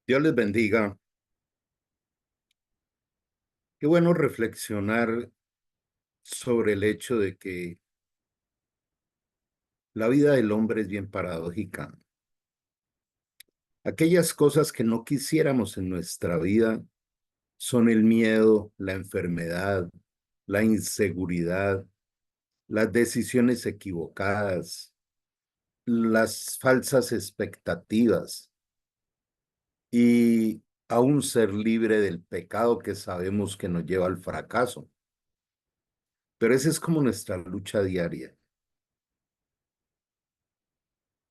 Dios les bendiga. Qué bueno reflexionar sobre el hecho de que la vida del hombre es bien paradójica. Aquellas cosas que no quisiéramos en nuestra vida son el miedo, la enfermedad, la inseguridad, las decisiones equivocadas, las falsas expectativas y aún ser libre del pecado que sabemos que nos lleva al fracaso. Pero esa es como nuestra lucha diaria.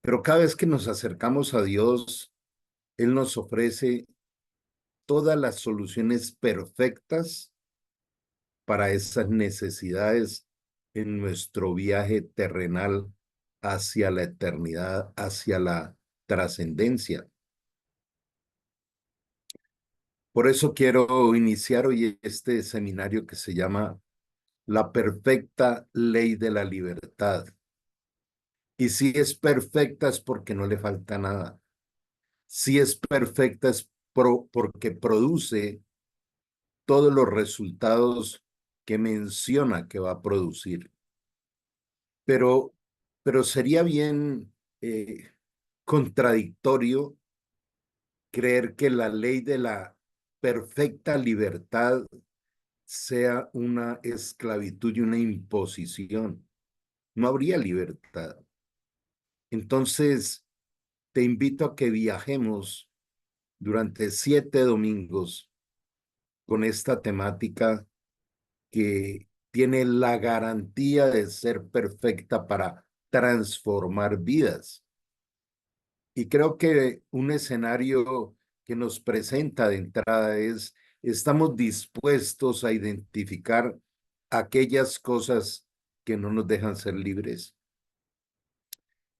Pero cada vez que nos acercamos a Dios, Él nos ofrece todas las soluciones perfectas para esas necesidades en nuestro viaje terrenal hacia la eternidad, hacia la trascendencia. Por eso quiero iniciar hoy este seminario que se llama La perfecta ley de la libertad. Y si es perfecta es porque no le falta nada. Si es perfecta es porque produce todos los resultados que menciona que va a producir. Pero, pero sería bien contradictorio creer que la ley de la perfecta libertad sea una esclavitud y una imposición. No habría libertad. Entonces, te invito a que viajemos durante 7 domingos con esta temática que tiene la garantía de ser perfecta para transformar vidas. Y creo que un escenario que nos presenta de entrada es, estamos dispuestos a identificar aquellas cosas que no nos dejan ser libres.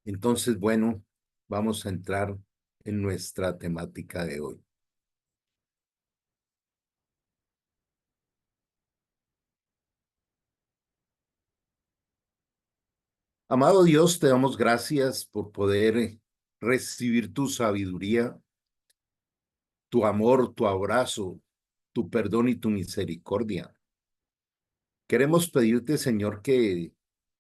Entonces, bueno, vamos a entrar en nuestra temática de hoy. Amado Dios, te damos gracias por poder recibir tu sabiduría, tu amor, tu abrazo, tu perdón y tu misericordia. Queremos pedirte, Señor, que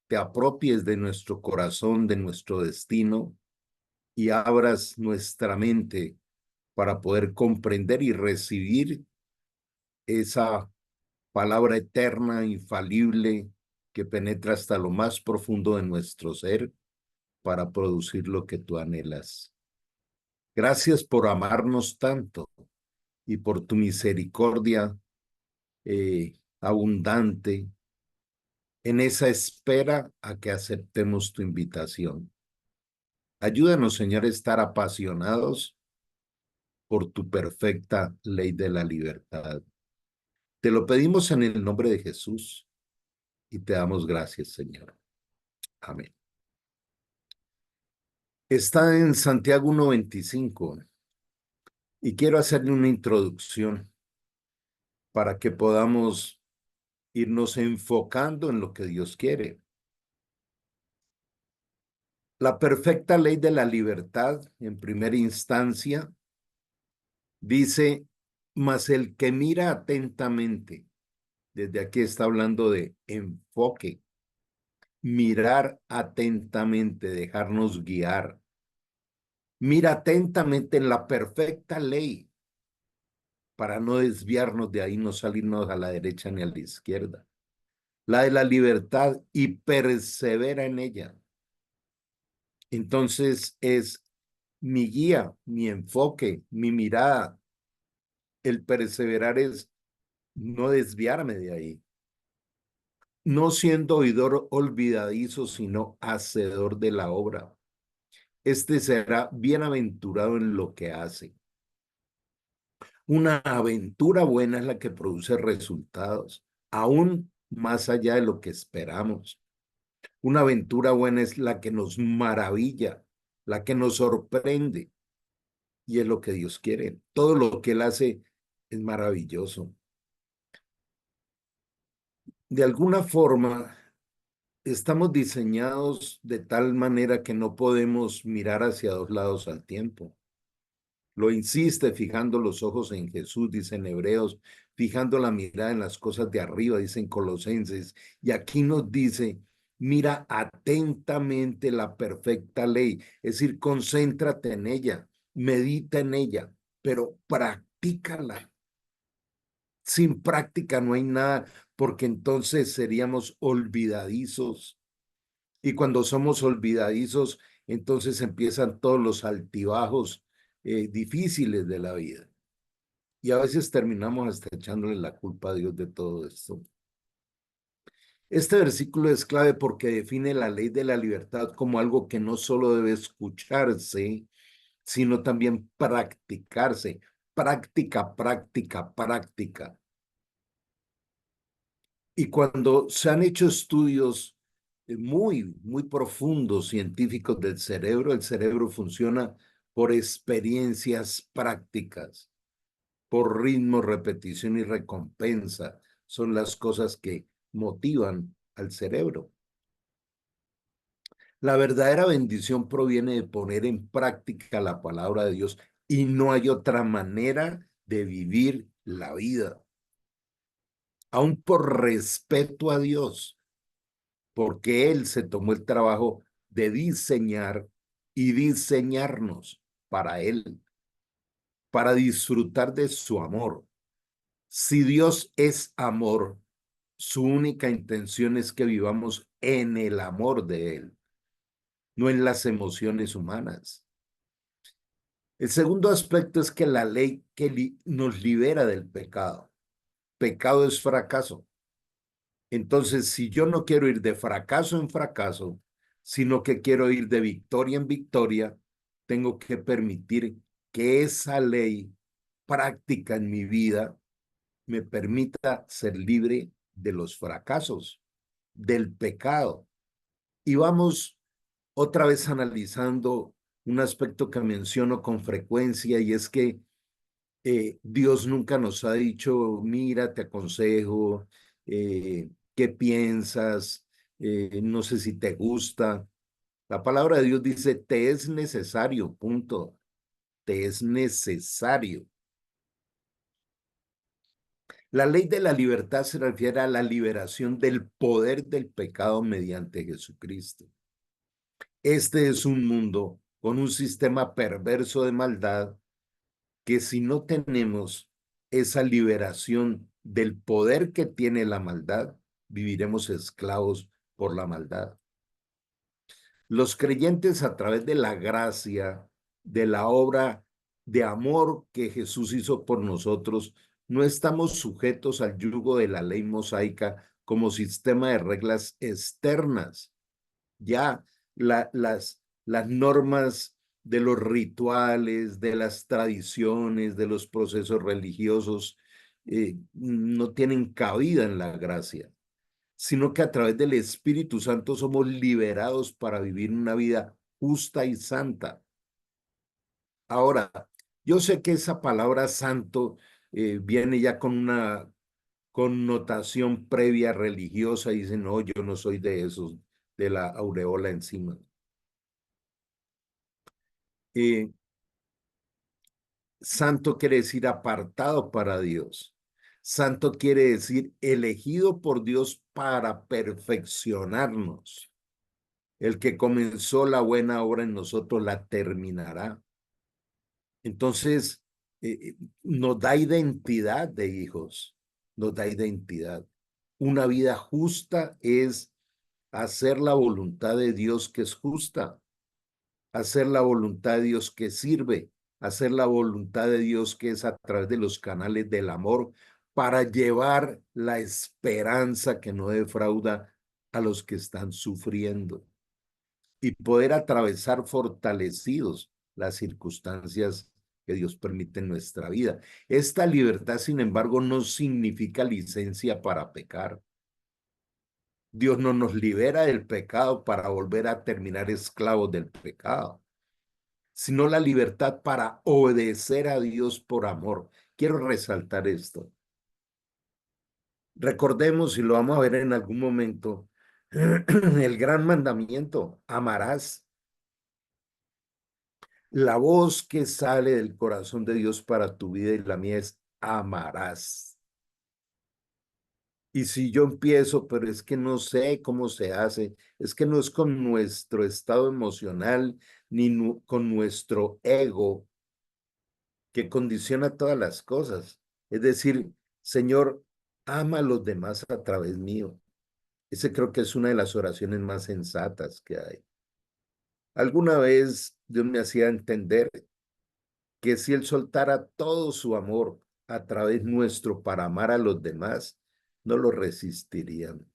te apropies de nuestro corazón, de nuestro destino y abras nuestra mente para poder comprender y recibir esa palabra eterna, infalible, que penetra hasta lo más profundo de nuestro ser para producir lo que tú anhelas. Gracias por amarnos tanto y por tu misericordia abundante en esa espera a que aceptemos tu invitación. Ayúdanos, Señor, a estar apasionados por tu perfecta ley de la libertad. Te lo pedimos en el nombre de Jesús y te damos gracias, Señor. Amén. Está en Santiago 1:25 y quiero hacerle una introducción para que podamos irnos enfocando en lo que Dios quiere. La perfecta ley de la libertad, en primera instancia, dice, mas el que mira atentamente, desde aquí está hablando de enfoque, mirar atentamente, dejarnos guiar. Mira atentamente en la perfecta ley para no desviarnos de ahí, no salirnos a la derecha ni a la izquierda. La de la libertad y persevera en ella. Entonces es mi guía, mi enfoque, mi mirada. El perseverar es no desviarme de ahí. No siendo oidor olvidadizo, sino hacedor de la obra. Este será bienaventurado en lo que hace. Una aventura buena es la que produce resultados, aún más allá de lo que esperamos. Una aventura buena es la que nos maravilla, la que nos sorprende, y es lo que Dios quiere. Todo lo que Él hace es maravilloso. De alguna forma, estamos diseñados de tal manera que no podemos mirar hacia dos lados al tiempo. Lo insiste fijando los ojos en Jesús, dicen Hebreos, fijando la mirada en las cosas de arriba, dicen Colosenses. Y aquí nos dice, mira atentamente la perfecta ley, es decir, concéntrate en ella, medita en ella, pero practícala. Sin práctica no hay nada, porque entonces seríamos olvidadizos. Y cuando somos olvidadizos, entonces empiezan todos los altibajos difíciles de la vida. Y a veces terminamos hasta echándole la culpa a Dios de todo esto. Este versículo es clave porque define la ley de la libertad como algo que no solo debe escucharse, sino también practicarse. Práctica, práctica, práctica. Y cuando se han hecho estudios muy profundos, científicos del cerebro, el cerebro funciona por experiencias prácticas, por ritmo, repetición y recompensa. Son las cosas que motivan al cerebro. La verdadera bendición proviene de poner en práctica la palabra de Dios y no hay otra manera de vivir la vida. Aún por respeto a Dios, porque Él se tomó el trabajo de diseñar y diseñarnos para Él, para disfrutar de su amor. Si Dios es amor, su única intención es que vivamos en el amor de Él, no en las emociones humanas. El segundo aspecto es que la ley que nos libera del pecado. Pecado es fracaso. Entonces, si yo no quiero ir de fracaso en fracaso, sino que quiero ir de victoria en victoria, tengo que permitir que esa ley práctica en mi vida me permita ser libre de los fracasos, del pecado. Y vamos otra vez analizando un aspecto que menciono con frecuencia y es que Dios nunca nos ha dicho, mira, te aconsejo, ¿qué piensas? No sé si te gusta. La palabra de Dios dice, te es necesario, punto. Te es necesario. La ley de la libertad se refiere a la liberación del poder del pecado mediante Jesucristo. Este es un mundo con un sistema perverso de maldad que si no tenemos esa liberación del poder que tiene la maldad, viviremos esclavos por la maldad. Los creyentes a través de la gracia, de la obra de amor que Jesús hizo por nosotros, no estamos sujetos al yugo de la ley mosaica como sistema de reglas externas. Ya las normas de los rituales, de las tradiciones, de los procesos religiosos, no tienen cabida en la gracia, sino que a través del Espíritu Santo somos liberados para vivir una vida justa y santa. Ahora, yo sé que esa palabra santo viene ya con una connotación previa religiosa y dicen, no, yo no soy de esos, de la aureola encima. Eh, Santo quiere decir apartado para Dios. Santo quiere decir elegido por Dios para perfeccionarnos. El que comenzó la buena obra en nosotros la terminará. Entonces, nos da identidad de hijos, nos da identidad. Una vida justa es hacer la voluntad de Dios que es justa, hacer la voluntad de Dios que sirve, hacer la voluntad de Dios que es a través de los canales del amor para llevar la esperanza que no defrauda a los que están sufriendo y poder atravesar fortalecidos las circunstancias que Dios permite en nuestra vida. Esta libertad, sin embargo, no significa licencia para pecar. Dios no nos libera del pecado para volver a terminar esclavos del pecado, sino la libertad para obedecer a Dios por amor. Quiero resaltar esto. Recordemos, y lo vamos a ver en algún momento, el gran mandamiento, amarás. La voz que sale del corazón de Dios para tu vida y la mía es amarás. Y si yo empiezo, pero es que no sé cómo se hace, es que no es con nuestro estado emocional ni con nuestro ego que condiciona todas las cosas. Es decir, Señor, ama a los demás a través mío. Ese creo que es una de las oraciones más sensatas que hay. Alguna vez Dios me hacía entender que si Él soltara todo su amor a través nuestro para amar a los demás, no lo resistiríamos.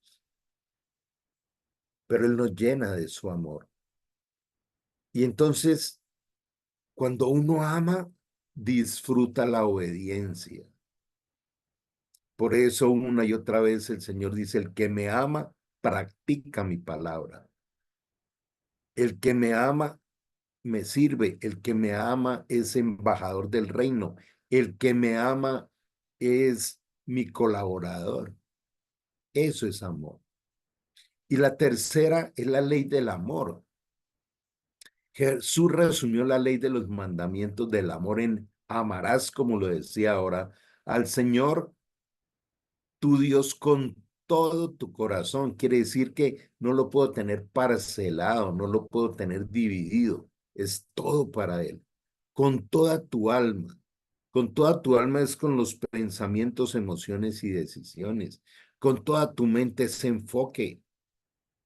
Pero Él nos llena de su amor. Y entonces, cuando uno ama, disfruta la obediencia. Por eso una y otra vez el Señor dice, el que me ama, practica mi palabra. El que me ama, me sirve. El que me ama es embajador del reino. El que me ama es mi colaborador. Eso es amor. Y la tercera es la ley del amor. Jesús resumió la ley de los mandamientos del amor en amarás, como lo decía ahora, al Señor tu Dios con todo tu corazón. Quiere decir que no lo puedo tener parcelado, no lo puedo tener dividido. Es todo para Él. Con toda tu alma. Con toda tu alma es con los pensamientos, emociones y decisiones. Con toda tu mente ese enfoque.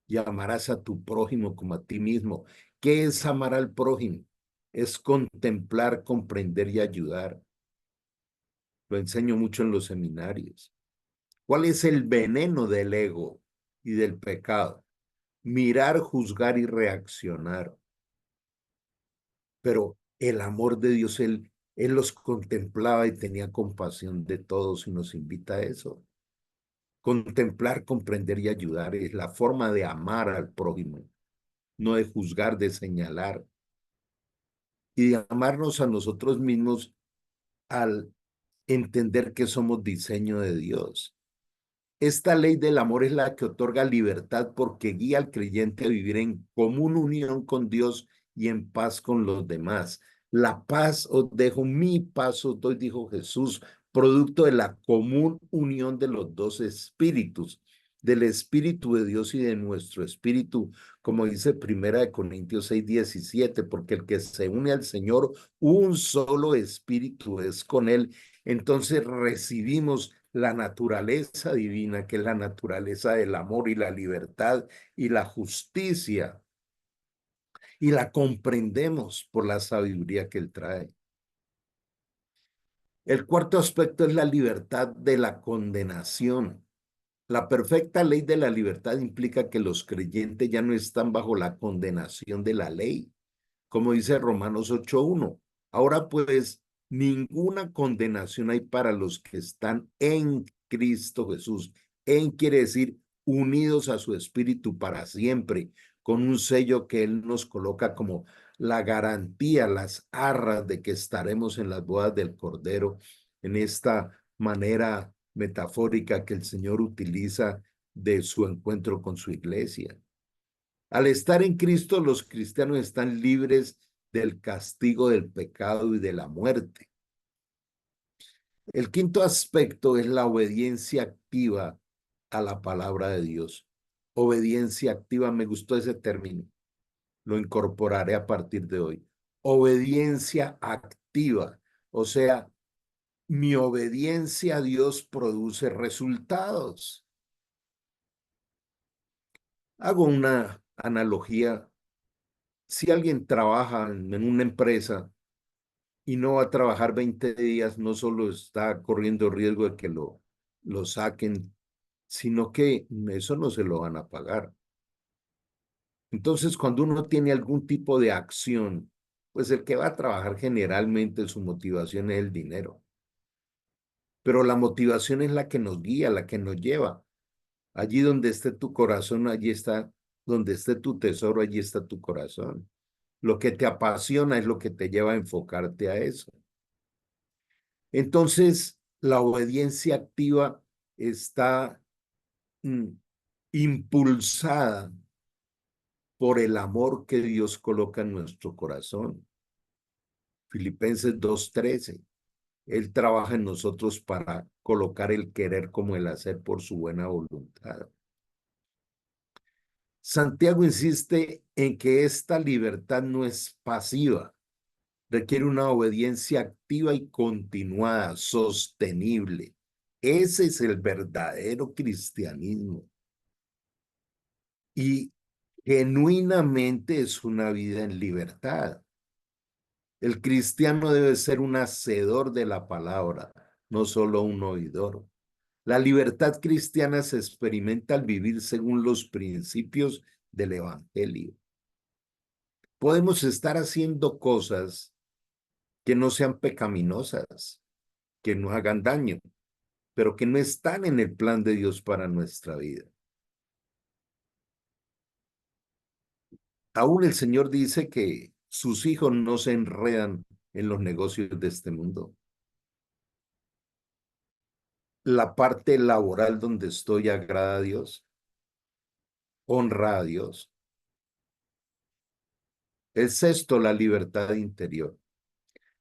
Y amarás a tu prójimo como a ti mismo. ¿Qué es amar al prójimo? Es contemplar, comprender y ayudar. Lo enseño mucho en los seminarios. ¿Cuál es el veneno del ego y del pecado? Mirar, juzgar y reaccionar. Pero el amor de Dios, él los contemplaba y tenía compasión de todos y nos invita a eso. Contemplar, comprender y ayudar es la forma de amar al prójimo, no de juzgar, de señalar y de amarnos a nosotros mismos al entender que somos diseño de Dios. Esta ley del amor es la que otorga libertad porque guía al creyente a vivir en común unión con Dios y en paz con los demás. La paz os dejo, mi paz os doy, dijo Jesús, producto de la común unión de los dos espíritus, del Espíritu de Dios y de nuestro espíritu, como dice Primera de Corintios 6:17, porque el que se une al Señor, un solo espíritu es con él. Entonces recibimos la naturaleza divina, que es la naturaleza del amor y la libertad y la justicia, y la comprendemos por la sabiduría que Él trae. El cuarto aspecto es la libertad de la condenación. La perfecta ley de la libertad implica que los creyentes ya no están bajo la condenación de la ley, como dice Romanos 8:1. Ahora pues, ninguna condenación hay para los que están en Cristo Jesús. En quiere decir unidos a su espíritu para siempre, con un sello que Él nos coloca como la garantía, las arras de que estaremos en las bodas del Cordero, en esta manera metafórica que el Señor utiliza de su encuentro con su iglesia. Al estar en Cristo, los cristianos están libres del castigo del pecado y de la muerte. El quinto aspecto es la obediencia activa a la palabra de Dios. Obediencia activa, me gustó ese término, lo incorporaré a partir de hoy. Obediencia activa, o sea, mi obediencia a Dios produce resultados. Hago una analogía. Si alguien trabaja en una empresa y no va a trabajar 20 días, no solo está corriendo riesgo de que lo saquen, sino que eso no se lo van a pagar. Entonces, cuando uno tiene algún tipo de acción, pues el que va a trabajar generalmente su motivación es el dinero. Pero la motivación es la que nos guía, la que nos lleva. Allí donde esté tu corazón, allí está, donde esté tu tesoro, allí está tu corazón. Lo que te apasiona es lo que te lleva a enfocarte a eso. Entonces, la obediencia activa está mm, impulsada por el amor que Dios coloca en nuestro corazón. Filipenses 2:13. Él trabaja en nosotros para colocar el querer como el hacer por su buena voluntad. Santiago insiste en que esta libertad no es pasiva, requiere una obediencia activa y continuada, sostenible. Ese es el verdadero cristianismo. Y genuinamente es una vida en libertad. El cristiano debe ser un hacedor de la palabra, no solo un oidor. La libertad cristiana se experimenta al vivir según los principios del Evangelio. Podemos estar haciendo cosas que no sean pecaminosas, que no hagan daño, pero que no están en el plan de Dios para nuestra vida. Aún el Señor dice que sus hijos no se enredan en los negocios de este mundo. La parte laboral donde estoy agrada a Dios, honra a Dios. El sexto, la libertad interior.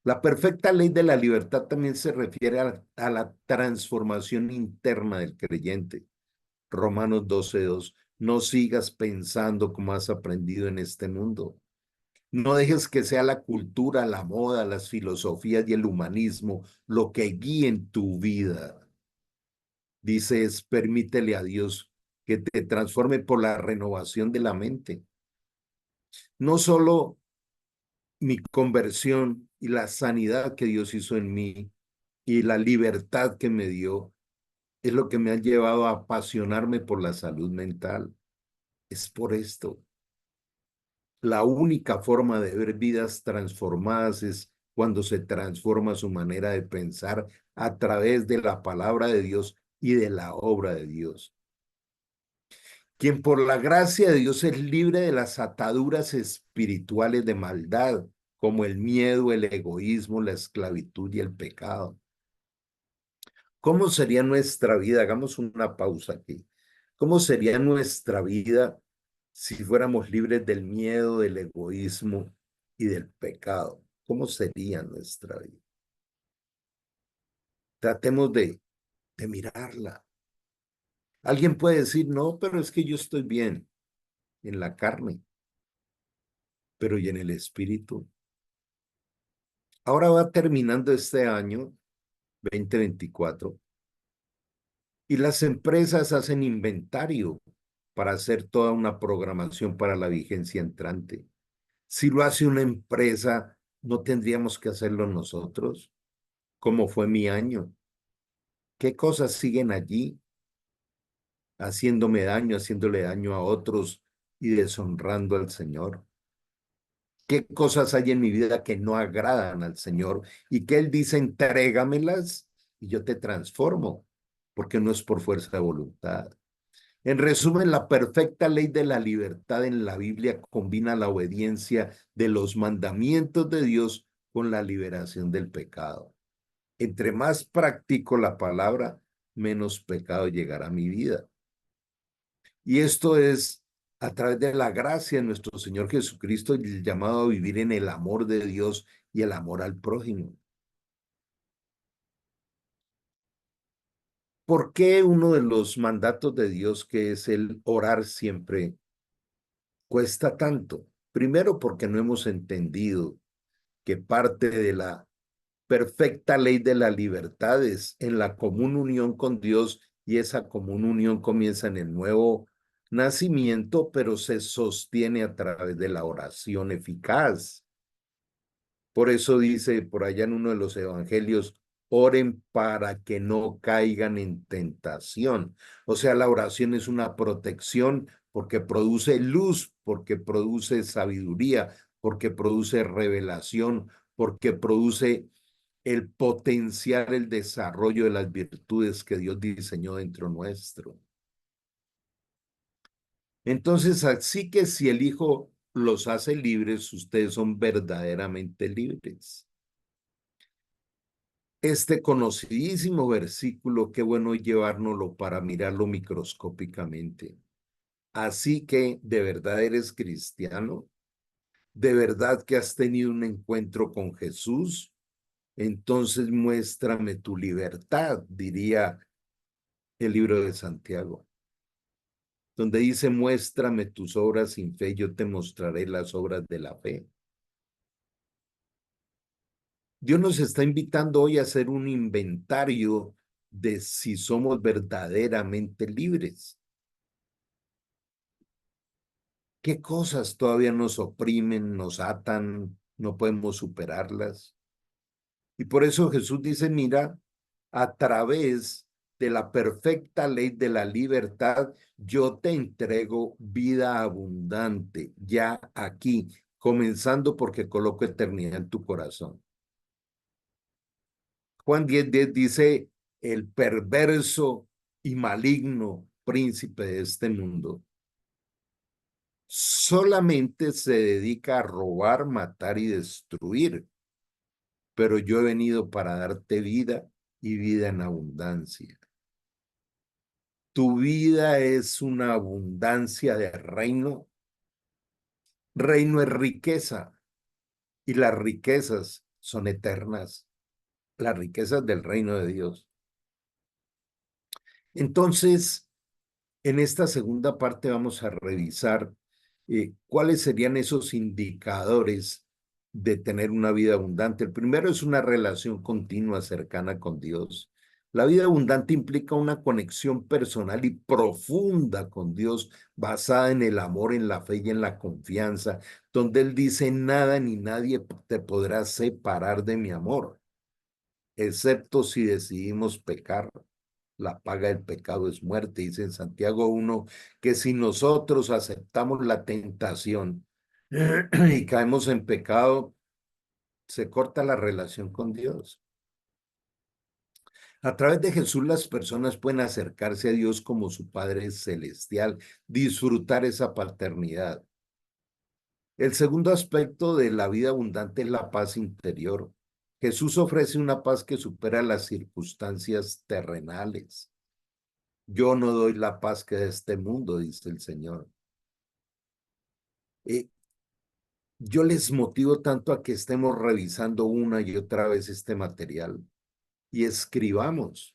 La perfecta ley de la libertad también se refiere a la transformación interna del creyente. Romanos 12:2. No sigas pensando como has aprendido en este mundo. No dejes que sea la cultura, la moda, las filosofías y el humanismo lo que guíen tu vida. Dices, permítele a Dios que te transforme por la renovación de la mente. No solo mi conversión y la sanidad que Dios hizo en mí y la libertad que me dio es lo que me ha llevado a apasionarme por la salud mental. Es por esto. La única forma de ver vidas transformadas es cuando se transforma su manera de pensar a través de la palabra de Dios y de la obra de Dios. Quien por la gracia de Dios es libre de las ataduras espirituales de maldad, como el miedo, el egoísmo, la esclavitud y el pecado. ¿Cómo sería nuestra vida? Hagamos una pausa aquí. ¿Cómo sería nuestra vida si fuéramos libres del miedo, del egoísmo y del pecado? ¿Cómo sería nuestra vida? Tratemos de mirarla. Alguien puede decir, no, pero es que yo estoy bien en la carne, pero ¿y en el espíritu? Ahora va terminando este año 2024 y las empresas hacen inventario para hacer toda una programación para la vigencia entrante. Si lo hace una empresa, ¿no tendríamos que hacerlo nosotros? ¿Cómo fue mi año? ¿Qué cosas siguen allí haciéndome daño, haciéndole daño a otros y deshonrando al Señor? ¿Qué cosas hay en mi vida que no agradan al Señor y que Él dice, entrégamelas y yo te transformo, porque no es por fuerza de voluntad? En resumen, la perfecta ley de la libertad en la Biblia combina la obediencia de los mandamientos de Dios con la liberación del pecado. Entre más practico la palabra, menos pecado llegará a mi vida. Y esto es a través de la gracia de nuestro Señor Jesucristo, el llamado a vivir en el amor de Dios y el amor al prójimo. ¿Por qué uno de los mandatos de Dios, que es el orar siempre, cuesta tanto? Primero, porque no hemos entendido que parte de la perfecta ley de la libertad es en la común unión con Dios, y esa común unión comienza en el nuevo nacimiento, pero se sostiene a través de la oración eficaz. Por eso dice por allá en uno de los evangelios, oren para que no caigan en tentación. O sea, la oración es una protección porque produce luz, porque produce sabiduría, porque produce revelación, porque produce el potenciar el desarrollo de las virtudes que Dios diseñó dentro nuestro. Entonces, así que si el Hijo los hace libres, ustedes son verdaderamente libres. Este conocidísimo versículo, qué bueno llevárnoslo para mirarlo microscópicamente. Así que, ¿de verdad eres cristiano? ¿De verdad que has tenido un encuentro con Jesús? Entonces muéstrame tu libertad, diría el libro de Santiago, donde dice, muéstrame tus obras sin fe, yo te mostraré las obras de la fe. Dios nos está invitando hoy a hacer un inventario de si somos verdaderamente libres. ¿Qué cosas todavía nos oprimen, nos atan, no podemos superarlas? Y por eso Jesús dice, mira, a través de la perfecta ley de la libertad, yo te entrego vida abundante, ya aquí, comenzando porque coloco eternidad en tu corazón. Juan 10:10 dice, el perverso y maligno príncipe de este mundo solamente se dedica a robar, matar y destruir, pero yo he venido para darte vida y vida en abundancia. Tu vida es una abundancia de reino. Reino es riqueza y las riquezas son eternas, las riquezas del reino de Dios. Entonces, en esta segunda parte vamos a revisar cuáles serían esos indicadores de tener una vida abundante. El primero es una relación continua, cercana con Dios. La vida abundante implica una conexión personal y profunda con Dios, basada en el amor, en la fe y en la confianza, donde Él dice, nada ni nadie te podrá separar de mi amor, excepto si decidimos pecar. La paga del pecado es muerte, dice en Santiago 1, que si nosotros aceptamos la tentación y caemos en pecado, se corta la relación con Dios. A través de Jesús las personas pueden acercarse a Dios como su Padre Celestial, disfrutar esa paternidad. El segundo aspecto de la vida abundante es la paz interior. Jesús ofrece una paz que supera las circunstancias terrenales. Yo no doy la paz que de este mundo, dice el Señor. Eh, yo les motivo tanto a que estemos revisando una y otra vez este material y escribamos,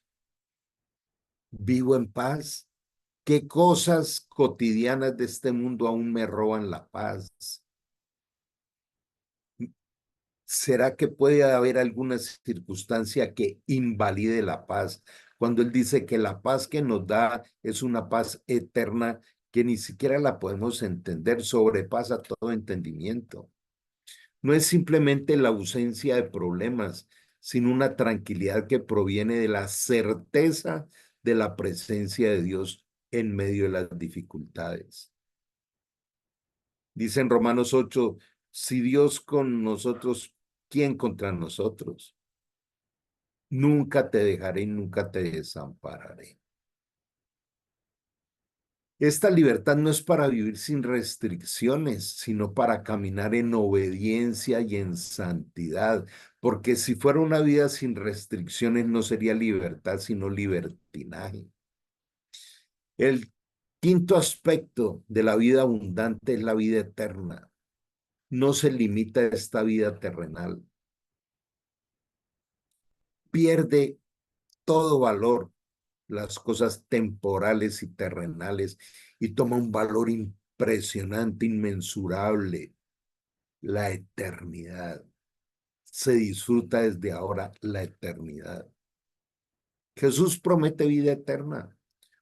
vivo en paz. ¿Qué cosas cotidianas de este mundo aún me roban la paz? ¿Será que puede haber alguna circunstancia que invalide la paz? Cuando Él dice que la paz que nos da es una paz eterna que ni siquiera la podemos entender, sobrepasa todo entendimiento. No es simplemente la ausencia de problemas, sino una tranquilidad que proviene de la certeza de la presencia de Dios en medio de las dificultades. Dice en Romanos 8, si Dios con nosotros, ¿quién contra nosotros? Nunca te dejaré y nunca te desampararé. Esta libertad no es para vivir sin restricciones, sino para caminar en obediencia y en santidad, porque si fuera una vida sin restricciones no sería libertad, sino libertinaje. El quinto aspecto de la vida abundante es la vida eterna. No se limita a esta vida terrenal. Pierde todo valor las cosas temporales y terrenales y toma un valor impresionante, inmensurable, la eternidad. Se disfruta desde ahora la eternidad. Jesús promete vida eterna,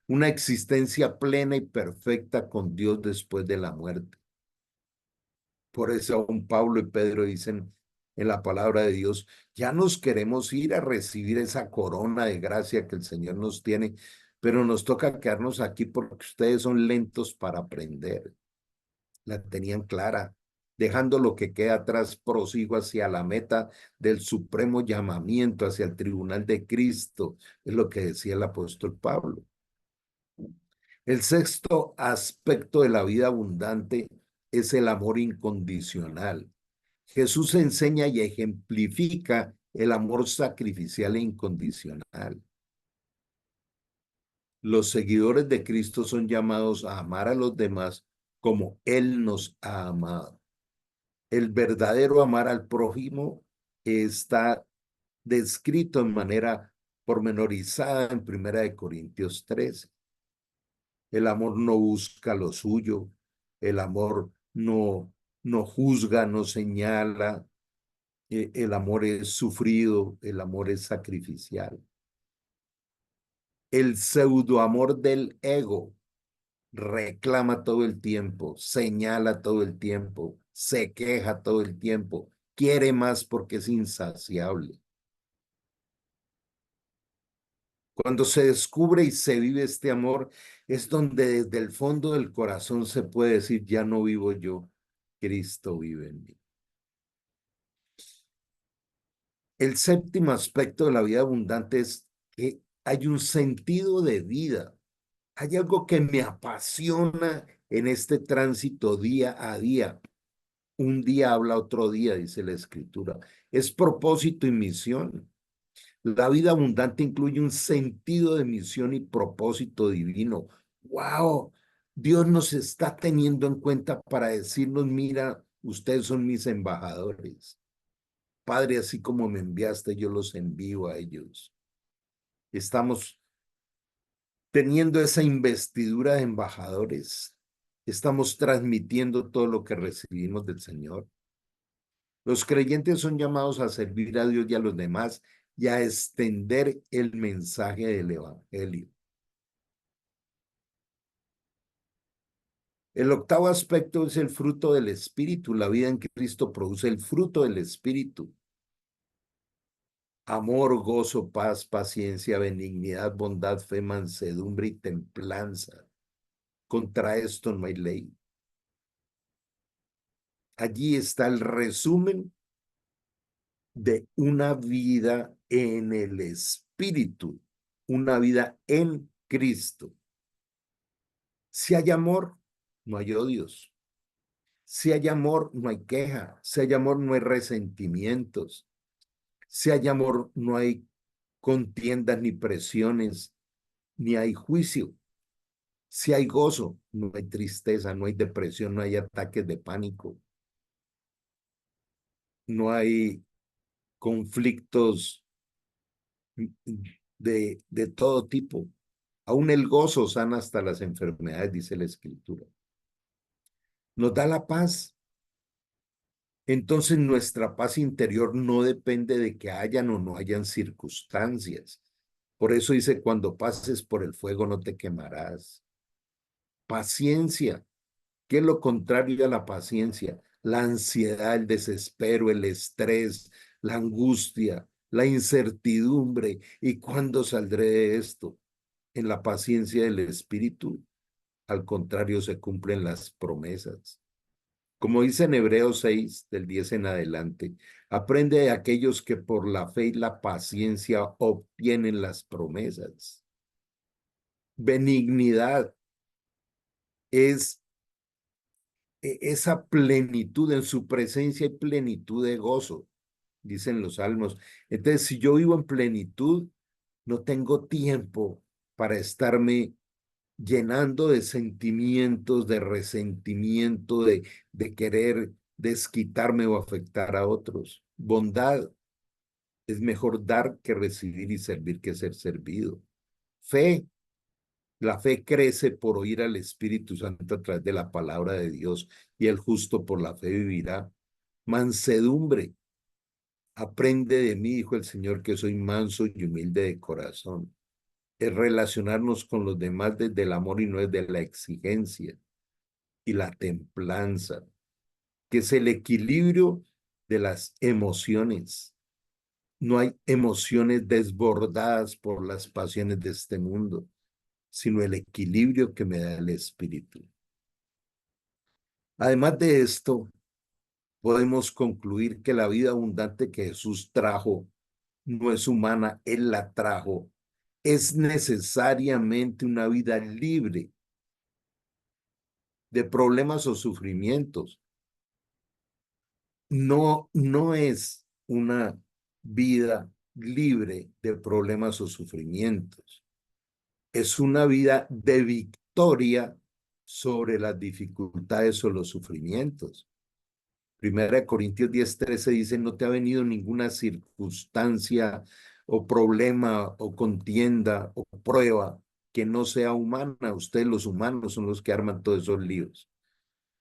una existencia plena y perfecta con Dios después de la muerte. Por eso aún Pablo y Pedro dicen en la palabra de Dios, ya nos queremos ir a recibir esa corona de gracia que el Señor nos tiene, pero nos toca quedarnos aquí porque ustedes son lentos para aprender. La tenían clara. Dejando lo que queda atrás, prosigo hacia la meta del supremo llamamiento, hacia el tribunal de Cristo, es lo que decía el apóstol Pablo. El sexto aspecto de la vida abundante es el amor incondicional. Jesús enseña y ejemplifica el amor sacrificial e incondicional. Los seguidores de Cristo son llamados a amar a los demás como Él nos ha amado. El verdadero amar al prójimo está descrito en manera pormenorizada en 1 Corintios 13. El amor no busca lo suyo, el amor no juzga, no señala, el amor es sufrido, el amor es sacrificial. El pseudoamor del ego reclama todo el tiempo, señala todo el tiempo, se queja todo el tiempo, quiere más porque es insaciable. Cuando se descubre y se vive este amor, es donde desde el fondo del corazón se puede decir, ya no vivo yo, Cristo vive en mí. El séptimo aspecto de la vida abundante es que hay un sentido de vida. Hay algo que me apasiona en este tránsito día a día. Un día habla otro día, dice la Escritura. Es propósito y misión. La vida abundante incluye un sentido de misión y propósito divino. ¡Wow! Dios nos está teniendo en cuenta para decirnos, mira, ustedes son mis embajadores. Padre, así como me enviaste, yo los envío a ellos. Estamos teniendo esa investidura de embajadores. Estamos transmitiendo todo lo que recibimos del Señor. Los creyentes son llamados a servir a Dios y a los demás y a extender el mensaje del Evangelio. El octavo aspecto es el fruto del Espíritu. La vida en Cristo produce el fruto del Espíritu. Amor, gozo, paz, paciencia, benignidad, bondad, fe, mansedumbre y templanza. Contra esto no hay ley. Allí está el resumen de una vida en el Espíritu, una vida en Cristo. Si hay amor, no hay odios. Si hay amor, no hay queja. Si hay amor, no hay resentimientos. Si hay amor, no hay contiendas ni presiones, ni hay juicio. Si hay gozo, no hay tristeza, no hay depresión, no hay ataques de pánico, no hay conflictos de todo tipo. Aún el gozo sana hasta las enfermedades, dice la Escritura. Nos da la paz. Entonces nuestra paz interior no depende de que hayan o no hayan circunstancias. Por eso dice, cuando pases por el fuego no te quemarás. Paciencia. ¿Qué es lo contrario a la paciencia? La ansiedad, el desespero, el estrés, la angustia, la incertidumbre. ¿Y cuándo saldré de esto? En la paciencia del Espíritu, al contrario, se cumplen las promesas. Como dice en Hebreos 6, del 10 en adelante, aprende de aquellos que por la fe y la paciencia obtienen las promesas. Benignidad es esa plenitud, en su presencia y plenitud de gozo, dicen los salmos. Entonces, si yo vivo en plenitud, no tengo tiempo para estarme llenando de sentimientos, de resentimiento, de querer desquitarme o afectar a otros. Bondad, es mejor dar que recibir y servir que ser servido. Fe, la fe crece por oír al Espíritu Santo a través de la palabra de Dios y el justo por la fe vivirá. Mansedumbre, aprende de mí, dijo el Señor, que soy manso y humilde de corazón. Es relacionarnos con los demás desde el amor y no desde la exigencia. Y la templanza, que es el equilibrio de las emociones. No hay emociones desbordadas por las pasiones de este mundo, sino el equilibrio que me da el Espíritu. Además de esto, podemos concluir que la vida abundante que Jesús trajo no es humana, Él la trajo. Es necesariamente una vida libre de problemas o sufrimientos. No es una vida libre de problemas o sufrimientos. Es una vida de victoria sobre las dificultades o los sufrimientos. Primera de Corintios 10:13 dice, no te ha venido ninguna circunstancia o problema o contienda o prueba que no sea humana. Ustedes los humanos son los que arman todos esos líos.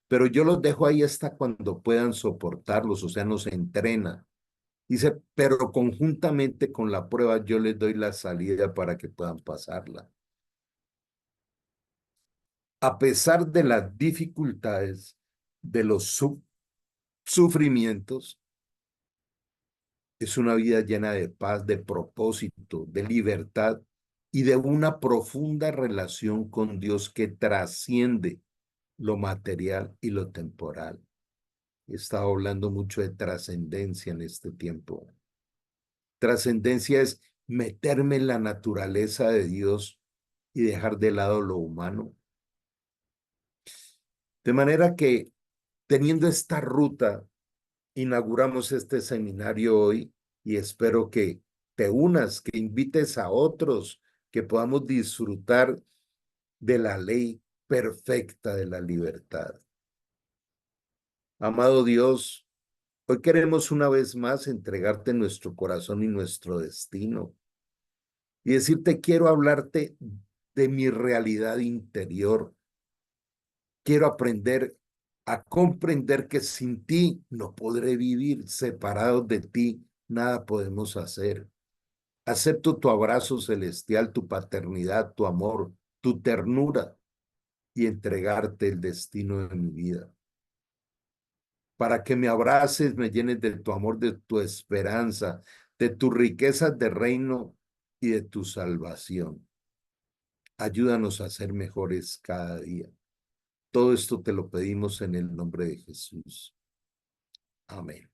Pero yo los dejo ahí hasta cuando puedan soportarlos, o sea, nos entrena. Dice, pero conjuntamente con la prueba yo les doy la salida para que puedan pasarla. A pesar de las dificultades, de los sufrimientos, es una vida llena de paz, de propósito, de libertad y de una profunda relación con Dios que trasciende lo material y lo temporal. He estado hablando mucho de trascendencia en este tiempo. Trascendencia es meterme en la naturaleza de Dios y dejar de lado lo humano. De manera que teniendo esta ruta, inauguramos este seminario hoy y espero que te unas, que invites a otros, que podamos disfrutar de la ley perfecta de la libertad. Amado Dios, hoy queremos una vez más entregarte nuestro corazón y nuestro destino y decirte, quiero hablarte de mi realidad interior. Quiero aprender a comprender que sin ti no podré vivir, separados de ti, nada podemos hacer. Acepto tu abrazo celestial, tu paternidad, tu amor, tu ternura y entregarte el destino de mi vida. Para que me abraces, me llenes de tu amor, de tu esperanza, de tus riquezas de reino y de tu salvación. Ayúdanos a ser mejores cada día. Todo esto te lo pedimos en el nombre de Jesús. Amén.